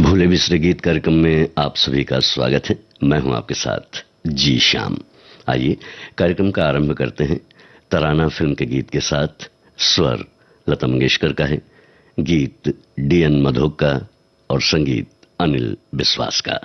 भूले बिसरे गीत कार्यक्रम में आप सभी का स्वागत है। मैं हूं आपके साथ जी श्याम। आइए कार्यक्रम का आरंभ करते हैं। तराना फिल्म के गीत के साथ स्वर लता मंगेशकर का है, गीत डी.एन. मधोक का और संगीत अनिल विश्वास का।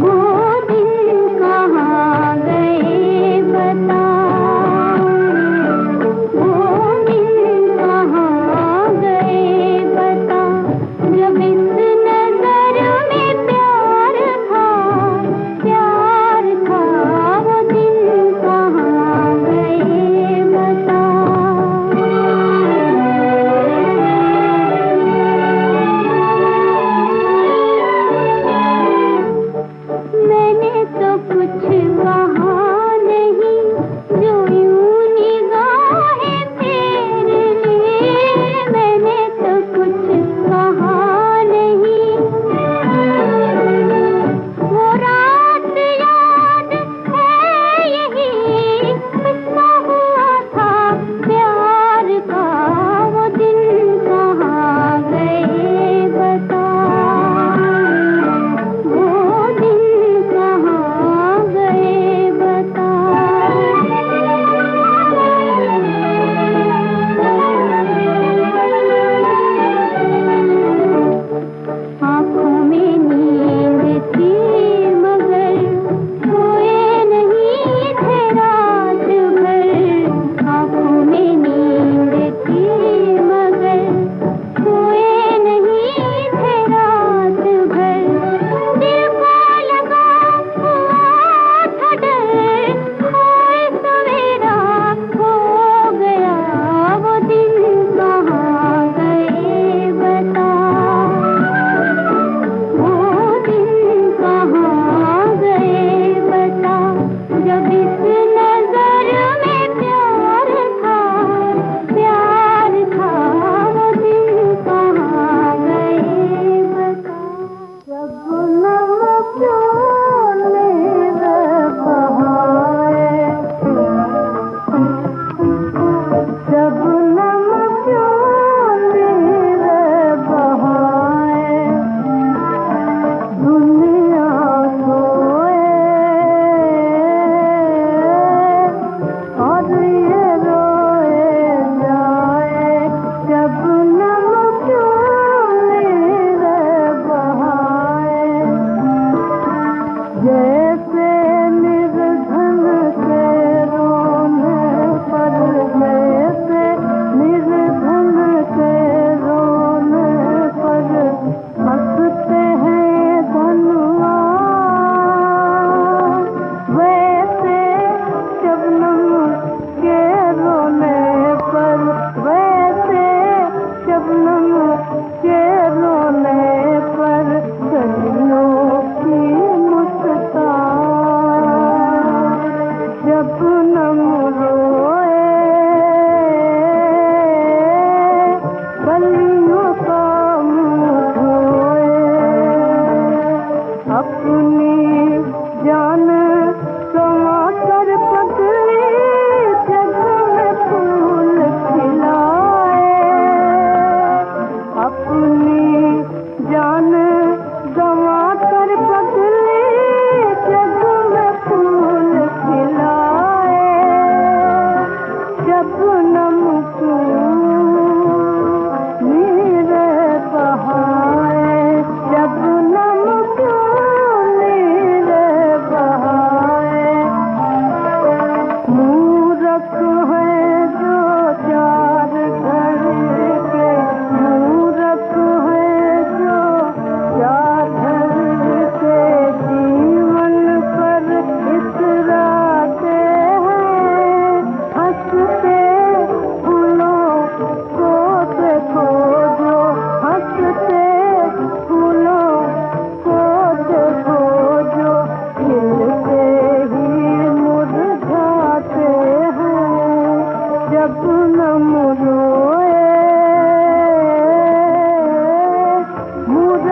Oh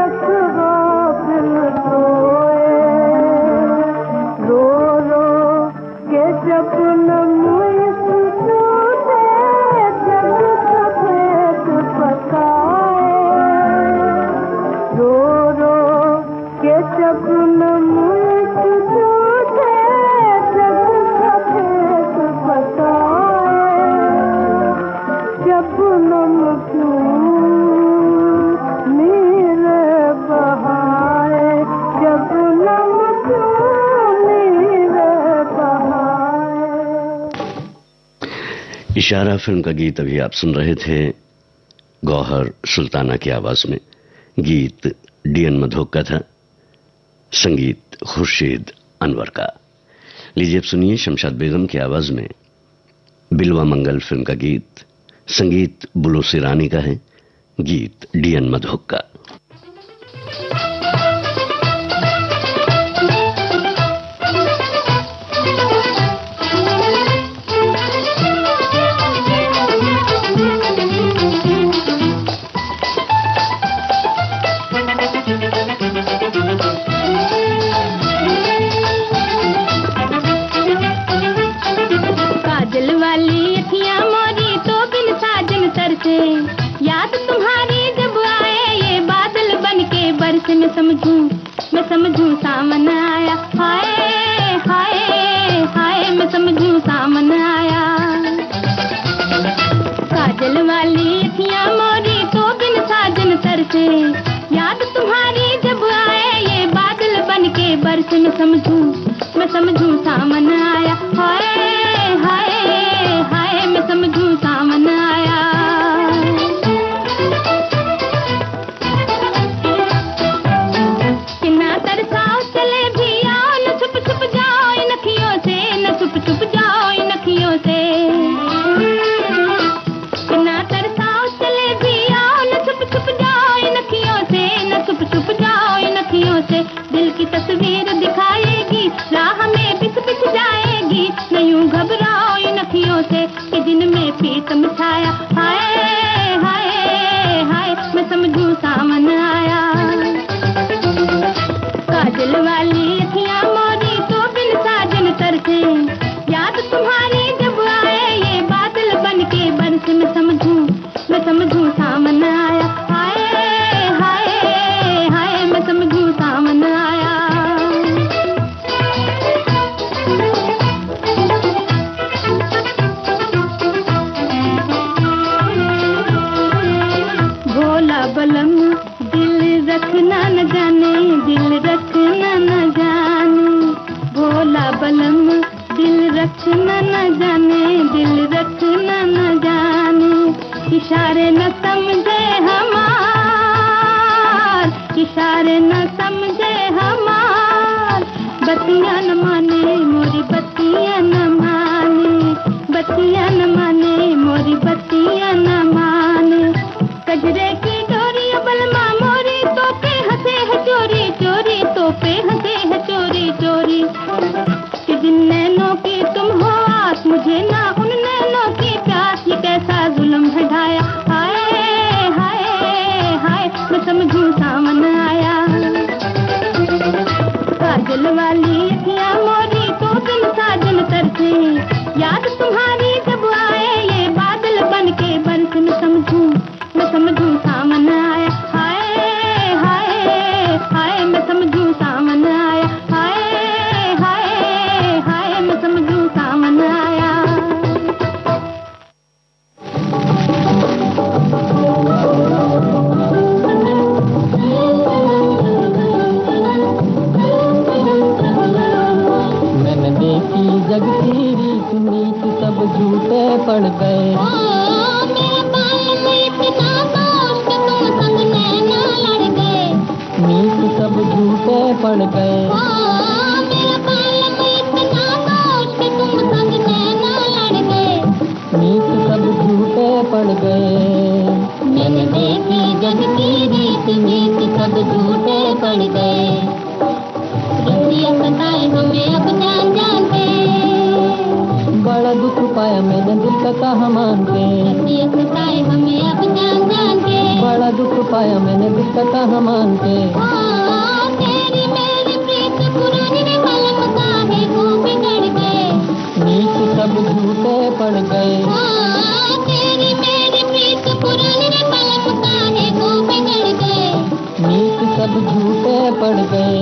बस गाफिल सोए, रो रो के सपनम टूटे, जग सफेद पकाए, रो रो के सपनम टूटे, जग सफेद पकाए, सपनम क्यों नीले बहाए, सपनम क्यों नीले बहाए। इशारा फिल्म का गीत अभी आप सुन रहे थे गौहर सुल्ताना की आवाज में। गीत डीएन मधोक का था, संगीत खुर्शीद अनवर का। लीजिए अब सुनिए शमशाद बेगम की आवाज में बिलवा मंगल फिल्म का गीत, संगीत बुलो सिरानी का है, गीत डीएन मधोक का। काजल वाली अखियां मोरी तो बिन साजन तरसे, याद तुम्हारी जब आए ये बादल बन के बरसे, मैं समझूं सामन आया, हाय हाय हाय, मैं समझूं सामन आया। काजल वाली अखियां मोरी तो बिन साजन तरसे, याद तुम्हारी जब आए ये बादल बन के बरसे, मैं समझूं सामन आया, हाय हाय हाय, मैं समझूं सामन आया। कि ना तरसाओ चले भी आओ, न छुप छुप जाओ इन अखियों से, न छुप छुप जाओ इन अखियों से। कि ना तरसाओ चले भी आओ, न छुप छुप जाओ इन अखियों से, न छुप छुप जाओ इन अखियों से। दिल की तस्वीर दिखाएगी, राह में पिस पिस जाएगी, न यूं घबराओ इन अखियों से कि दिन में प्रीतम छाया, हाय हाय हाय, मैं समझूं सामन आया। काजल वाली अखियां मोरी तो बिन साजन तरसे, याद तुम्हारी जब आए ये बादल बन के बरसे, मैं समझूं सामन आया, हाय हाय हाय, मैं समझूं सामन आया। भोला बलम दिल रखना न जाने, दिल रखना न जाने, भोला बलम दिल रखना न जाने, दिल रखना न जाने। इशारे न समझे हमार, इशारे न समझे हमार, बत्तियां न माने मोरी बत्तियां न माने, बत्तियां न माने मोरी बत्तियां न माने। कजरे की डोरी बलमा मोरी तो पे हंसे है चोरी चोरी, तो पे हंसे है चोरी चोरी। कि जिन नैनों की तुम हो आस, मुझे ना उन नैनों की प्यास, ये कैसा जुल्म है ढाया, हाय हाय हाय, मैं समझूं सामन आया। काजल वाली अखियां मोरी तो बिन साजन तरसे, याद तुम्हारी जब आए ये बादल बन के बरसे, मैं समझूं सामन आया, हाय हाय हाय, मैं समझूं सामन आया, हाय हाय हाय, मैं समझूं सामन आया। मैंने देखी जग की रीत नीत सब झूठे पड़ गए, नीत सब झूठे पड़ गए। नीत सब झूठे पड़ गए। मैंने देखी जग की रीत नीत सब झूठे पड़ गए। रतिया सताए हमें अब जान जान के, बड़ा दुख पाया मैंने दिल का कहा मान के। रतिया सताए हमें अब जान जान के, बड़ा दुख पाया मैंने दिल का कहा मान के। तेरी मेरी प्रीत पुरानी रे कलम काहे को बिगड़ गए। नीत सब झूठे पड़ गए। तेरी मेरी प्रीत पुरानी रे कलम काहे को बिगड़ गए। नीत सब झूठे पड़ गए।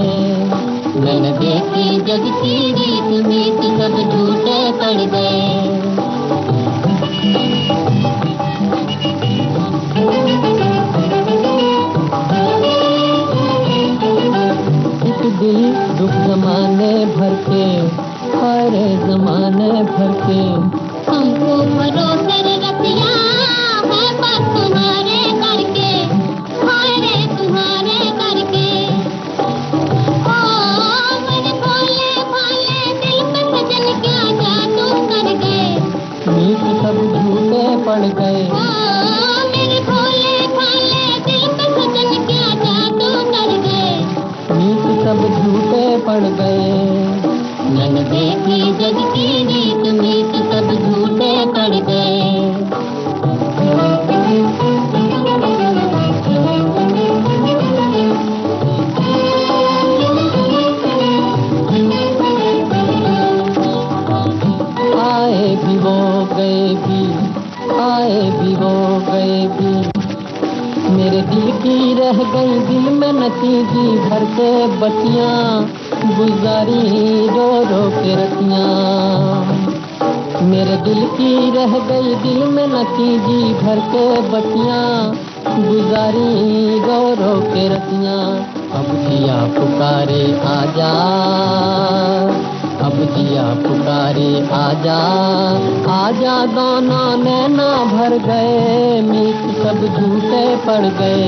मैंने देखी जग की रीत नीत सब झूठे पड़ गए। एक दिल दुख जमाने भर के हरे जमाने भर के। हमको भरोसे रखिया है पर तुम्हारे करके। हाय रे तुम्हारे करके। मेरे भोले भाले दिल पे सजन क्या जादू कर गए। नीत सब झूठे पड़ गए। मेरे भोले भाले दिल पे सजन क्या जादू कर गए। नीत सब झूठे पड़ गए। मैंने देखी जग की रीत नीत सब झूठे पड़ गए। आए भी वो गए भी, आए भी वो गए भी। मेरे दिल की रह गई दिल में नतीजी भर के बतियां। गुजारी रो रो के रतियां। मेरे दिल की रह गई दिल में नतीजी भर के बतियां। गुजारी रो रो के रतियां। अब जिया पुकारे आजा, अब जिया पुकारे आजा। आजा दोनों नैना भर गए। मीत सब झूठे पड़ गए।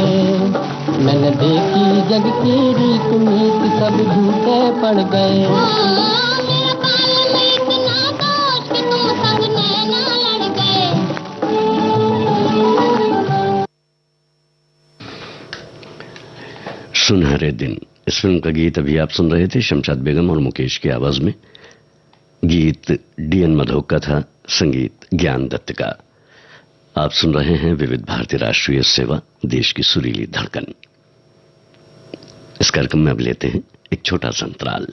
मैंने देखी जग की रीत मीत सब झूठे पड़ गए। मेरा काल में इतना दोष कि तुम सब नैना लड़ गए। सुनहरे दिन, इस फिल्म का गीत अभी आप सुन रहे थे शमशाद बेगम और मुकेश की आवाज में। गीत डीएन मधोक का था, संगीत ज्ञान दत्त का। आप सुन रहे हैं विविध भारती राष्ट्रीय सेवा, देश की सुरीली धड़कन। इस कार्यक्रम में अब लेते हैं एक छोटा सा अंतराल।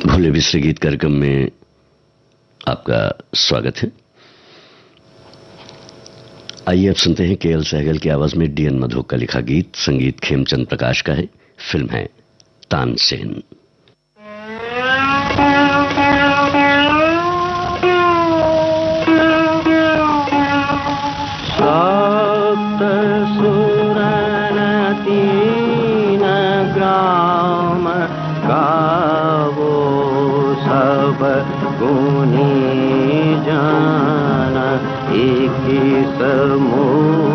भोले बिसरे गीत कार्यक्रम में आपका स्वागत है। आइए अब सुनते हैं केएल सहगल की आवाज में डीएन मधोक का लिखा गीत। संगीत खेमचंद प्रकाश का है। फिल्म है तानसेन।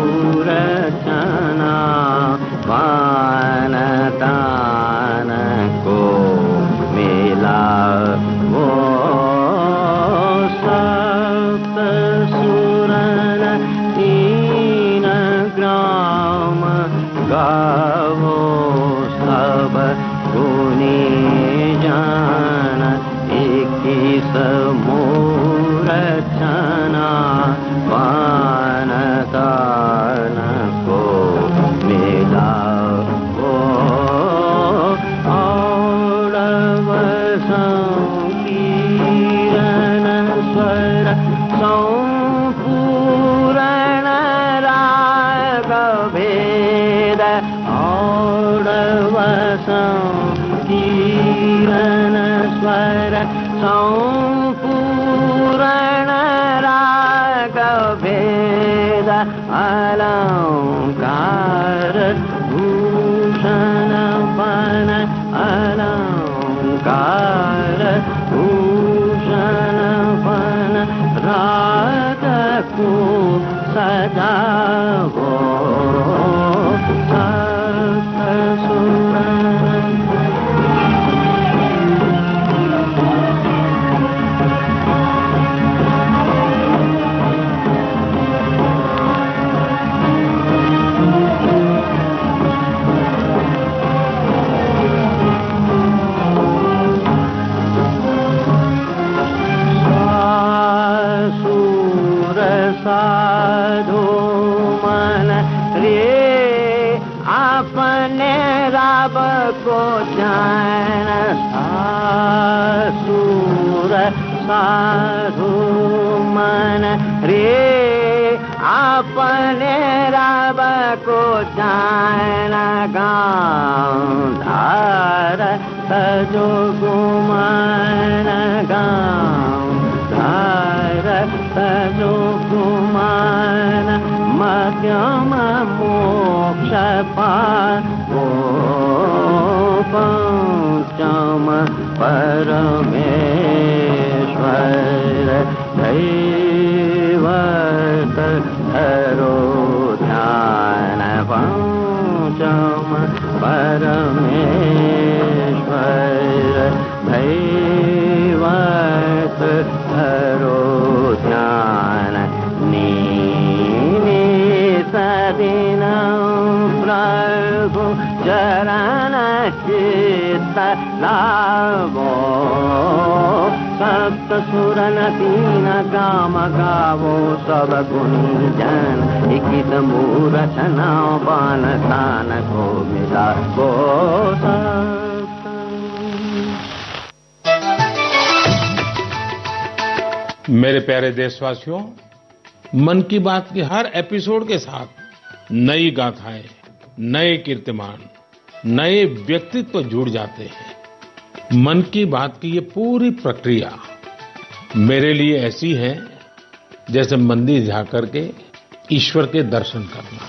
समूरचना मानतान को मिला वो सप्त सुरन तीन ग्राम गावो सब गुनी जान एक समूरचना मानतान को मिला वो औरव संकीर्ण स्वर संपूर्ण राग भेद औरव संकीर्ण स्वर संपूर्ण भेद अलंकार भूषण रब को जान सासुर साधु मन रे अपने रब को जान गांधार तजो गुमान गांधार तजो गुमान मध्यम मोक्ष पावो पंचम परमेश्वर दैवत धरो ध्यान पंचम परमेश्वर दैवत धरो ध्यान नीने सदिन प्रभु चरण चित्त लावो सप्त सुरन तीन काम गावो सब गुंजन इकित मूरचना बान तान को मिला वो मेरे प्यारे देशवासियों, मन की बात के हर एपिसोड के साथ नई गाथाएं, नए कीर्तिमान, नए व्यक्तित्व जुड़ जाते हैं। मन की बात की ये पूरी प्रक्रिया मेरे लिए ऐसी है जैसे मंदिर जाकर के ईश्वर के दर्शन करना।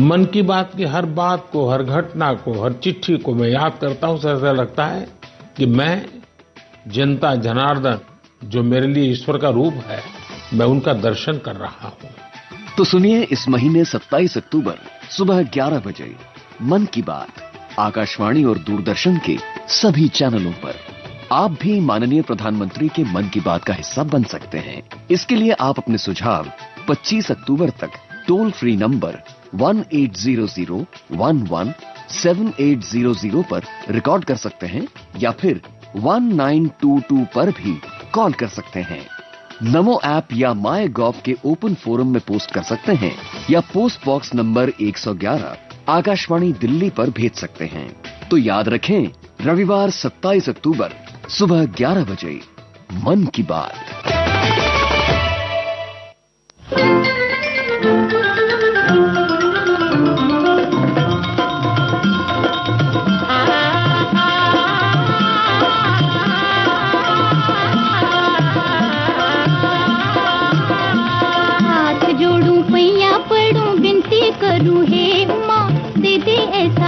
मन की बात की हर बात को, हर घटना को, हर चिट्ठी को मैं याद करता हूँ, ऐसा लगता है कि मैं जनता जनार्दन जो मेरे लिए ईश्वर का रूप है, मैं उनका दर्शन कर रहा हूँ। तो सुनिए इस महीने 27 अक्टूबर सुबह 11 बजे मन की बात आकाशवाणी और दूरदर्शन के सभी चैनलों पर। आप भी माननीय प्रधानमंत्री के मन की बात का हिस्सा बन सकते हैं। इसके लिए आप अपने सुझाव 25 अक्टूबर तक टोल फ्री नंबर 1800117800 पर रिकॉर्ड कर सकते हैं या फिर 1922 पर भी कॉल कर सकते हैं। नमो ऐप या माय गॉव के ओपन फोरम में पोस्ट कर सकते हैं या post box number 111 Akashvani Delhi पर भेज सकते हैं। तो याद रखें, रविवार 27 अक्टूबर सुबह 11 बजे मन की बात।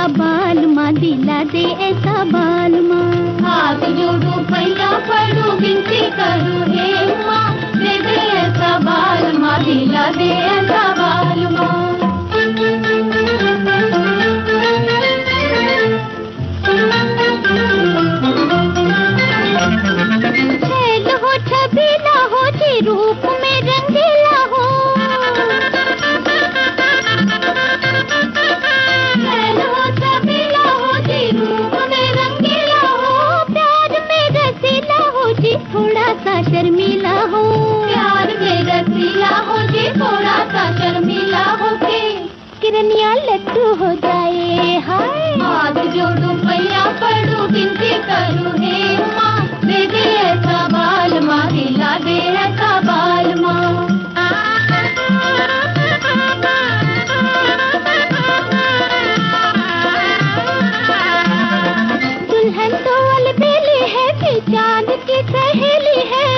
बाल माँ दिला दे ऐसा बाल माँ, हाथ जोड़ू पैया पड़ू बिनती करूँ हे माँ, दे दे ऐसा बाल माँ दिला दे ऐसा बाल माँ। छैल हो छबीला हो जी रूप में रंगीला हो, थोड़ा सा शर्मीला हो, प्यार में रसीला हो जी, थोड़ा सा शर्मीला हो के किरनिया लट्टू हो जाए हाय। हाथ जोड़ू पैया पड़ू बिनती करूँ हे माँ, दे दे ऐसा बाल माँ दिला दे ऐसा बाल माँ। दुल्हन तो अलबेली है कि चांद की सहेली है,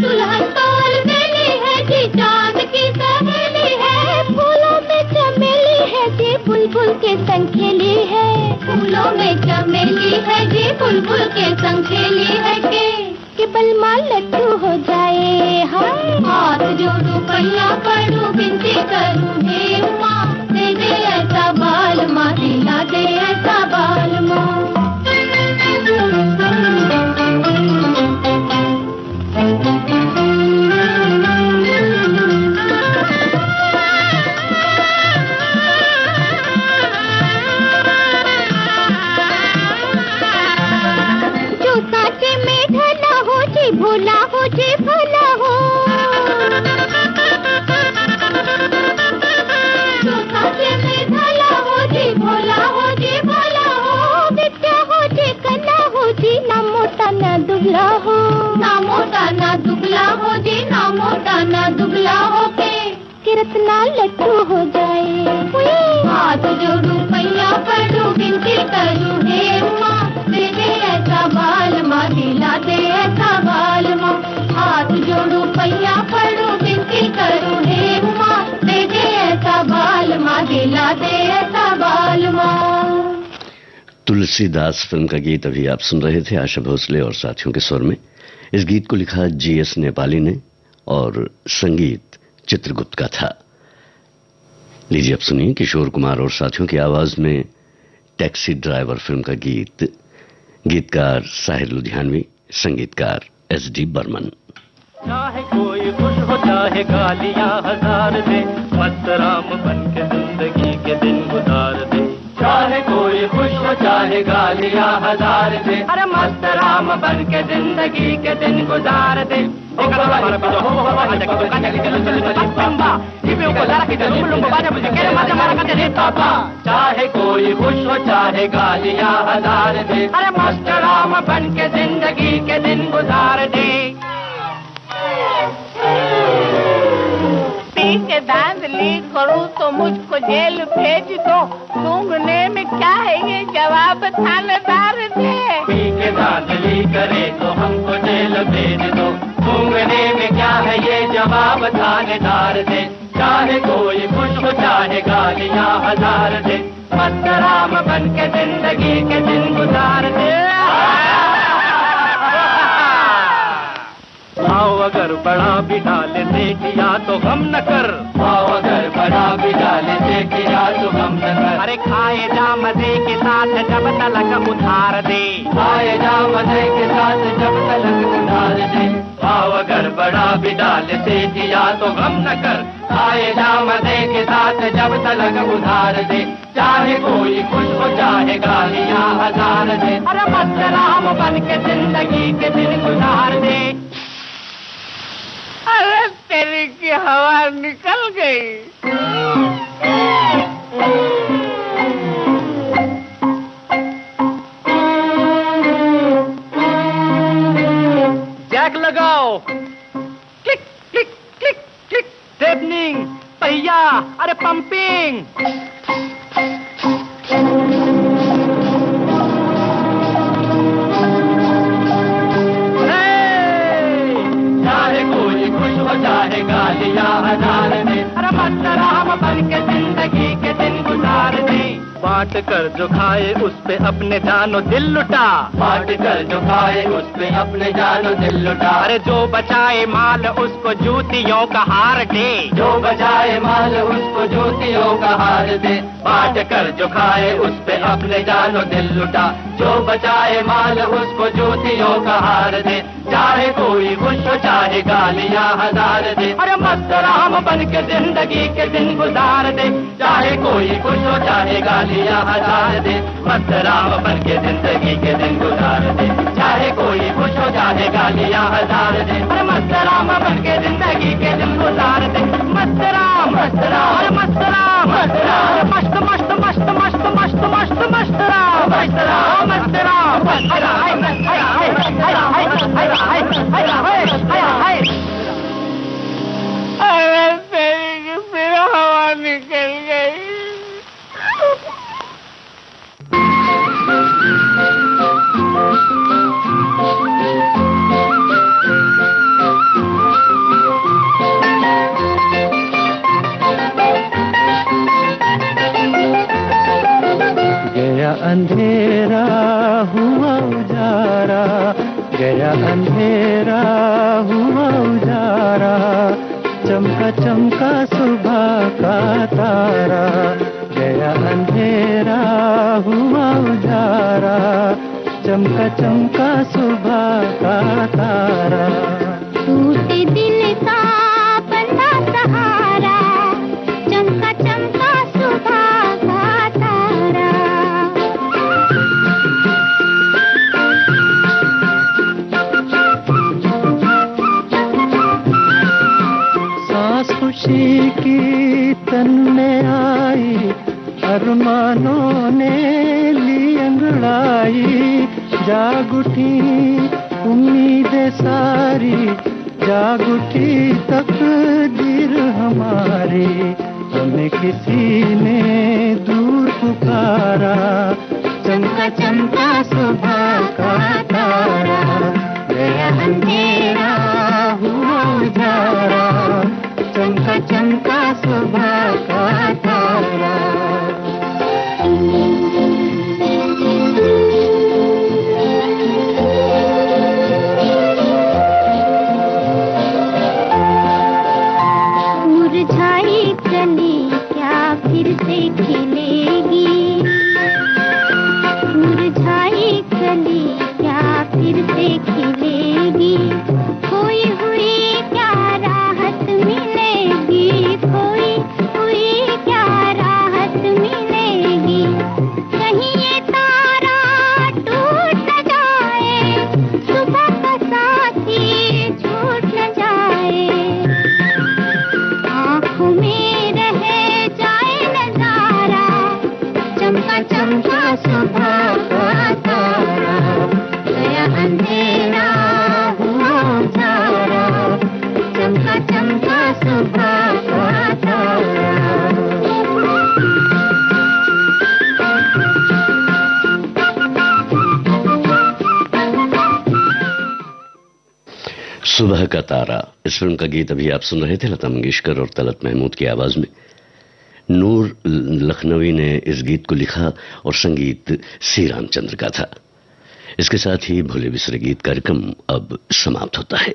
दुल्हन तो अलबेली है कि चांद की सहेली है, फूलों में चमेली है जी बुलबुल के संग खेली है, फूलों में चमेली है जी बुलबुल के संग खेली है कि बलमा लट्टू हो जाए हाय। हाथ जोड़ू पैया पड़ू बिनती करूँ हे माँ, दे दे ऐसा बाल माँ दिला दे ऐसा बाल माँ। जो साचे में ढला हो जी भोला हो जी भला हो, जो दुबला हो, ना मोटा ना दुबला हो जी, ना मोटा ना दुबला हो के किरत ना लट्टू हो जाए। हाथ जोड़ू पैया पड़ू बिनती करूँ हे माँ, दे दे ऐसा बाल माँ, दिला दे ऐसा बाल माँ। हाथ जोड़ू पैया पड़ू बिनती करूँ हे माँ, दे दे ऐसा बाल माँ, दिला दे ऐसा बाल माँ। तुलसीदास फिल्म का गीत अभी आप सुन रहे थे आशा भोसले और साथियों के स्वर में। इस गीत को लिखा जीएस नेपाली ने और संगीत चित्रगुप्त का था। लीजिए अब सुनिए किशोर कुमार और साथियों की आवाज में टैक्सी ड्राइवर फिल्म का गीत। गीतकार साहिर लुधियानवी, संगीतकार एसडी बर्मन। चाहे कोई खुश हो चाहे गालियां हजार दे, मस्त राम बन के जिंदगी के दिन गुजार दे। चाहे कोई खुश हो चाहे गालियां हजार दे, अरे मस्त राम बन के जिंदगी के दिन गुजार दे। चाहे कोई खुश हो चाहे गालियां हजार दे, अरे मस्त राम बन के जिंदगी के दिन गुजार दे। पी के धांधली करूं तो मुझको जेल भेज दो, सूंघने में क्या है ये जवाब थानेदार दे। पी के धांधली करे तो हमको जेल भेज दो, सूंघने में क्या है ये जवाब थानेदार दे। चाहे कोई खुश हो चाहे गालियां हजार दे, मस्त राम बन के जिंदगी के दिन गुजार दे। भाव अगर बड़ा भी डाले से किया तो गम न कर, भाव अगर बड़ा भी डाले से किया तो गम न कर। अरे खाए जा मजे के साथ जब तलक उधार दे, खाए जा मजे के साथ जब तलक उधार दे। भाव अगर बड़ा भी डाले से किया तो गम न कर, खाए जा मजे के साथ जब तलक उधार दे। चाहे कोई खुश हो चाहे गालियां हजार दे, अरे मस्त राम बन के जिंदगी के दिन गुजार दे। अरे तेरी की हवा निकल गई। जैक लगाओ, क्लिक क्लिक क्लिक क्लिक, स्टेपनिंग, पहिया, अरे पंपिंग। चाहे गालियां हजार दे, अरे मस्त राम बन के जिंदगी के दिन गुजार दे। बांट कर जो खाए उस पे अपने जानो दिल लुटा, बांट कर जो खाए उस पे अपने जानो दिल लुटा। अरे जो बचाए माल उसको जूतियों का हार दे, जो बचाए माल उसको जूतियों का हार दे। बांट कर जो खाए उस पे अपने जानो दिल लुटा, जो बचाए माल उसको जूतियों का हार दे। चाहे कोई खुश हो चाहे गालियां हजार दे, अरे मस्त राम बन के जिंदगी के दिन गुजार दे। चाहे कोई खुश हो चाहे गालियां हजार दे, मस्त राम बन के जिंदगी के दिन गुजार दे। चाहे कोई खुश हो चाहे गालियां हजार दे, अरे मस्त राम बन के जिंदगी के दिन गुजार दे। मस्त राम, मस्त राम, अरे मस्त राम, मस्त राम, मस्त मस्त मस्त मस्त मस्त मस्त मस्त राम, मस्त राम, मस्त राम, मस्त राम, मस्त राम। अरे तेरी की फिर हवा निकल गई। गया अंधेरा हुआ उजारा, गया अंधेरा हुआ उजारा, चमका चमका सुबह का तारा। गया अंधेरा हुआ उजारा, चमका चमका सुबह का तारा। टूटे दिल का बंधा सहारा, चमका चमका सुबह का तारा। सांस खुशी की तन में आई, अरमानों ने ली अंगड़ाई। जाग उठी उम्मीदें सारी जाग उठी तकदीर हमारी, हमें किसी ने दूर पुकारा, चमका चमका सुबह का तारा, गया अंधेरा हुआ उजारा, चमका चमका सुबह का तारा। मुरझाई कली क्या फिर से खिलेगी, मुरझाई कली क्या फिर से खिलेगी, खोई हुई क्या राहत मिलेगी, खोई हुई क्या राहत मिलेगी, कहीं ये तारा टूट न जाए, सुबह का साथी छूट न जाए, आँखों में रह जाए नजारा, चमका चमका सुबह का तारा, गया अंधेरा हुआ उजारा, चमका चमका सुबह का तारा। सुबह का तारा, इस फिल्म का गीत अभी आप सुन रहे थे लता मंगेशकर और तलत महमूद की आवाज में। नूर लखनवी ने इस गीत को लिखा और संगीत सी रामचंद्र का था। इसके साथ ही भोले बिसरे गीत कार्यक्रम अब समाप्त होता है।